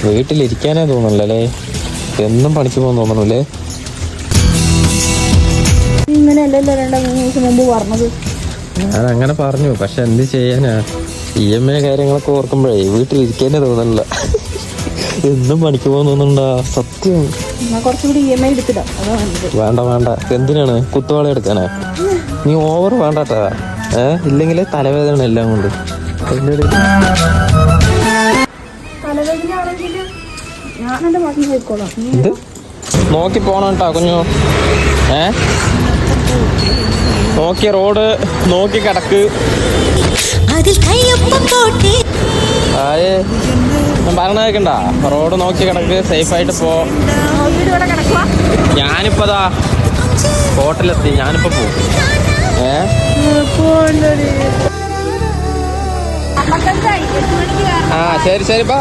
വീട്ടിലിരിക്കാനേ തോന്നല്ലേ, എന്നും പണിക്ക് പോകാൻ തോന്നണല്ലേ. ഇങ്ങനെയല്ലല്ലോ 2-3 ദിവസം മുമ്പ് പറഞ്ഞത്. ഞാൻ അങ്ങനെ പറഞ്ഞു, പക്ഷെ എന്ത് ചെയ്യാനാ, EMI കാര്യങ്ങളൊക്കെ ഓർക്കുമ്പോഴേ വീട്ടിലിരിക്കാനേ തോന്നണില്ല. എന്നും പണിക്ക് പോകാൻ തോന്നുന്നുണ്ടാ, സത്യം. കുറച്ചുകൂടി EMI എടുത്തിടാം. വേണ്ട വേണ്ട, എന്തിനാണ് കുത്തുവാള എടുക്കാനാ? നീ ഓവർ വേണ്ടാട്ടാ, ഇല്ലെങ്കിൽ തലവേദന എല്ലാം കൊണ്ട്. തലവേദനയാണെങ്കിൽ ഞാൻ എന്റെ മാസം പോയിക്കോളാം. ഇത് നോക്കി പോണോട്ടാ കുഞ്ഞു. നോക്കി റോഡ് നോക്കി കിടക്ക്. ഞാൻ പറഞ്ഞ കേക്കണ്ട, റോഡ് നോക്കി കിടക്ക്, സേഫായിട്ട് പോ. ഞാനിപ്പതാ ഹോട്ടലെത്തി, ഞാനിപ്പോ പോവും. ശരി ശരി, ബാ.